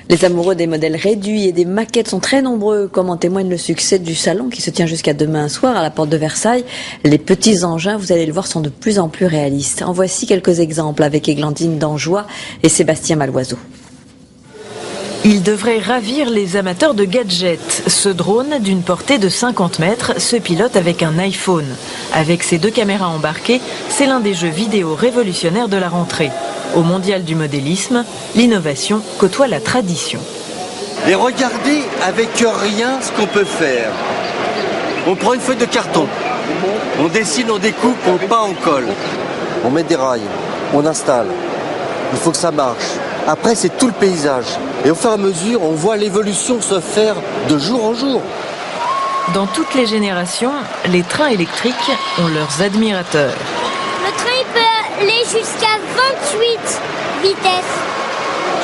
Les amoureux des modèles réduits et des maquettes sont très nombreux, comme en témoigne le succès du salon qui se tient jusqu'à demain soir à la porte de Versailles. Les petits engins, vous allez le voir, sont de plus en plus réalistes. En voici quelques exemples avec Églantine Dangeois et Sébastien Maloiseau. Il devrait ravir les amateurs de gadgets. Ce drone, d'une portée de 50 mètres, se pilote avec un iPhone. Avec ses 2 caméras embarquées, c'est l'un des jeux vidéo révolutionnaires de la rentrée. Au mondial du modélisme, l'innovation côtoie la tradition. Et regardez avec rien ce qu'on peut faire. On prend une feuille de carton, on dessine, on découpe, on peint, on colle. On met des rails, on installe. Il faut que ça marche. Après, c'est tout le paysage. Et au fur et à mesure, on voit l'évolution se faire de jour en jour. Dans toutes les générations, les trains électriques ont leurs admirateurs. Le train il peut aller jusqu'à 28 vitesses.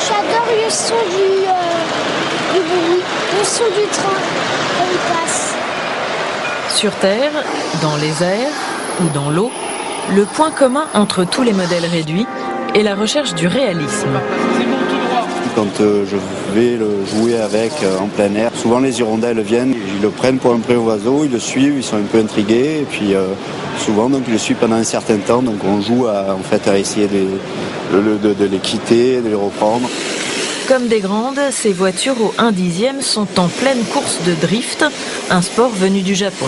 J'adore le son du bruit, le son du train quand il passe. Sur Terre, dans les airs ou dans l'eau, le point commun entre tous les modèles réduits est la recherche du réalisme. Quand je vais le jouer avec en plein air, souvent les hirondelles viennent, ils le prennent pour un pré oiseau, ils le suivent, ils sont un peu intrigués et puis souvent donc ils le suivent pendant un certain temps, donc on joue à essayer de les quitter, de les reprendre. Comme des grandes, ces voitures au 1/10 sont en pleine course de drift, un sport venu du Japon.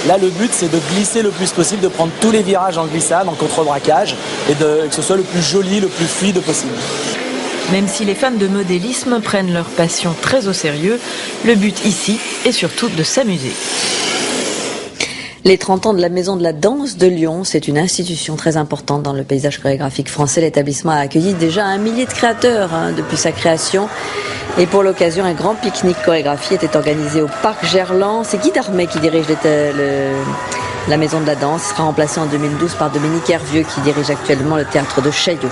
Là, le but, c'est de glisser le plus possible, de prendre tous les virages en glissade, en contre-braquage, et que ce soit le plus joli, le plus fluide possible. Même si les fans de modélisme prennent leur passion très au sérieux, le but ici est surtout de s'amuser. Les 30 ans de la Maison de la Danse de Lyon, c'est une institution très importante dans le paysage chorégraphique français. L'établissement a accueilli déjà 1 millier de créateurs depuis sa création. Et pour l'occasion, un grand pique-nique chorégraphie était organisé au Parc Gerland. C'est Guy Darmet qui dirige la Maison de la Danse. Il sera remplacé en 2012 par Dominique Hervieux qui dirige actuellement le théâtre de Chaillot.